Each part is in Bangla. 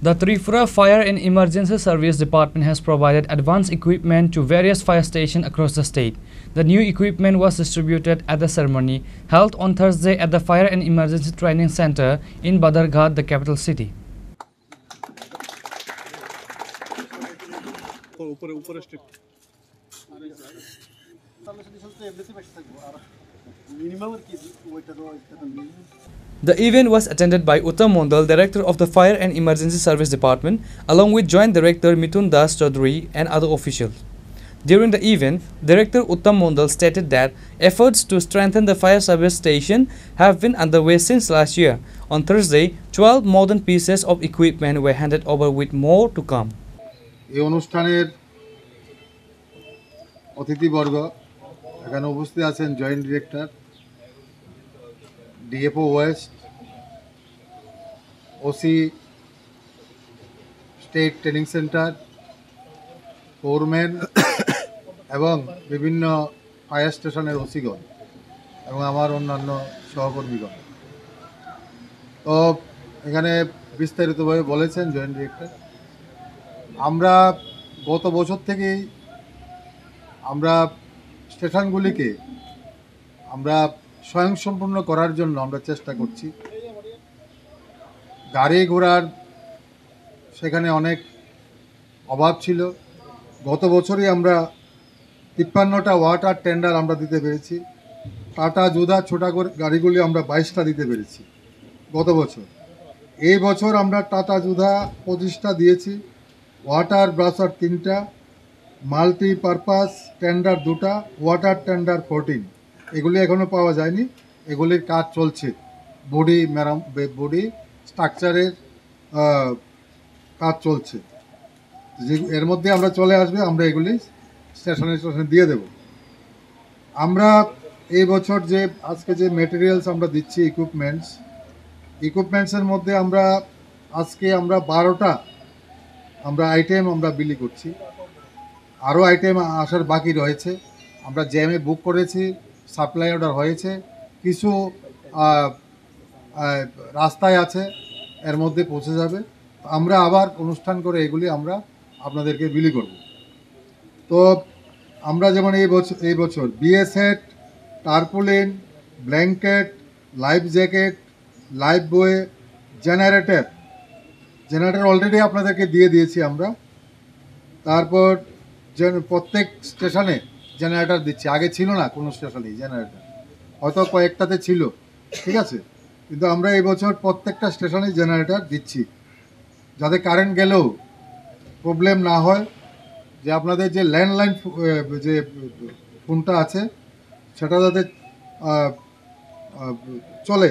The Tripura Fire and Emergency Service Department has provided advanced equipment to various fire stations across the state. The new equipment was distributed at the ceremony held on Thursday at the Fire and Emergency Training Center in Badarghat, the capital city. The event was attended by Uttam Mondal, Director of the Fire and Emergency Service Department, along with Joint Director Mithun Das Chaudhary and other officials. During the event, Director Uttam Mondal stated that efforts to strengthen the fire service station have been underway since last year. On Thursday, 12 modern pieces of equipment were handed over with more to come. এই অনুষ্ঠানের অতিথিবর্গ এখানে উপস্থিত আছেন joint director DFO West OC state training centre foreman এবং বিভিন্ন ফায়ার স্টেশনের ওসিগণ এবং আমার অন্যান্য সহকর্মীগণ। তো এখানে বিস্তারিতভাবে বলেছেন জয়েন্ট ডিরেক্টর। আমরা গত বছর থেকেই আমরা স্টেশনগুলিকে আমরা স্বয়ংসম্পূর্ণ করার জন্য আমরা চেষ্টা করছি। গাড়ি ঘোড়ার সেখানে অনেক অভাব ছিল। গত বছরই আমরা ৫৩টা ওয়াটার টেন্ডার আমরা দিতে পেরেছি। টাটা যোধা ছোটা গাড়িগুলি আমরা ২২টা দিতে পেরেছি গত বছর। এই বছর আমরা টাটা যোধা ২৫টা দিয়েছি, ওয়াটার ব্রাসার 3টা, মাল্টিপারপাস টেন্ডার 2টা, ওয়াটার টেন্ডার 14। এগুলি এখনও পাওয়া যায়নি, এগুলির কাজ চলছে। বডি স্ট্রাকচারের কাজ চলছে, এর মধ্যে আমরা চলে আসবে, আমরা এগুলি স্টেশনে দিয়ে দেব। আমরা এই বছর যে আজকে যে মেটেরিয়ালস আমরা দিচ্ছি ইকুইপমেন্টসের মধ্যে আমরা আজকে 12টা আমরা আইটেম আমরা বিলি করছি। আরও আইটেম আসার বাকি রয়েছে। আমরা জ্যামে বুক করেছি, সাপ্লাই অর্ডার হয়েছে, কিছু রাস্তায় আছে, এর মধ্যে পৌঁছে যাবে। আমরা আবার অনুষ্ঠান করে এগুলি আমরা আপনাদেরকে বিলি করব। তো আমরা যেমন এই বছর BA set, টার্পুলিন, blanket, life jacket, life বয়ে, জেনারেটর অলরেডি আপনাদেরকে দিয়ে দিয়েছি আমরা। তারপর প্রত্যেক স্টেশনে জেনারেটর দিচ্ছি। আগে ছিল না কোনো স্টেশনেই জেনারেটর, হয়তো কয়েকটাতে ছিল, ঠিক আছে, কিন্তু আমরা এই বছর প্রত্যেকটা স্টেশনেই জেনারেটর দিচ্ছি, যাতে কারেন্ট গেলেও প্রবলেম না হয়। যে আপনাদের যে ল্যান্ডলাইন যে ফোনটা আছে সেটা যাতে চলে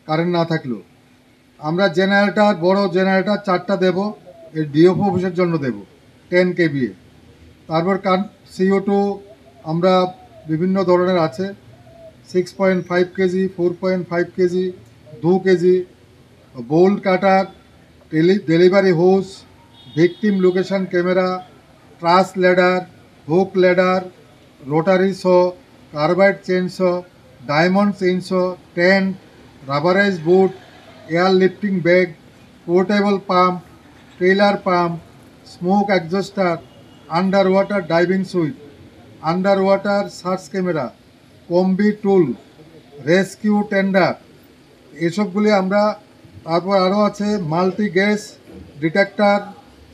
কারেন্ট না থাকলেও। আমরা জেনারেটর, বড় জেনারেটর 4টা দেব, এই ডিএফও অফিসের জন্য দেব 10 kVA। তারপর CO2 আমরা বিভিন্ন ধরনের আছে, 6.5 কেজি, 4.5 কেজি, 2 কেজি, bolt cutter, delivery hose, victim location camera, truss ladder, hook ladder, rotary saw, carbide chainsaw, diamond chainsaw, tent, rubberized boot, air lifting bag, portable pump, trailer pump, smoke adjuster, under water diving suit, under water search camera, combi tool, rescue tender, এসবগুলি আমরা। তারপর আরও আছে multi gas detector,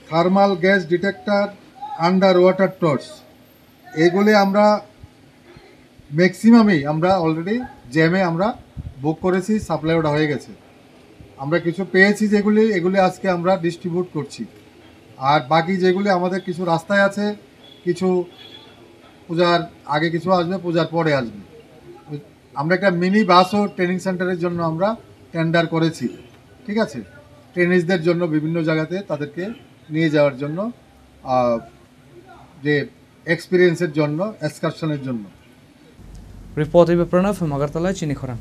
thermal gas detector, under water torch. এগুলি আমরা ম্যাক্সিমামই আমরা অলরেডি জ্যামে আমরা বুক করেছি, সাপ্লাই অর্ডার হয়ে গেছে। আমরা কিছু পেয়েছি এগুলি আজকে আমরা ডিস্ট্রিবিউট করছি। আর বাকি যেগুলি আমাদের কিছু রাস্তায় আছে, কিছু পূজার আগে কিছু আসবে, পূজার পরে আসবে। আমরা একটা মিনি বাসও ট্রেনিং সেন্টারের জন্য আমরা টেন্ডার করেছি, ঠিক আছে, ট্রেনিজদের জন্য বিভিন্ন জায়গাতে তাদেরকে নিয়ে যাওয়ার জন্য, যে এক্সপিরিয়েন্সের জন্য, এক্সকারশনের জন্য। Report by Pranav from Agartala, Chini Khoran.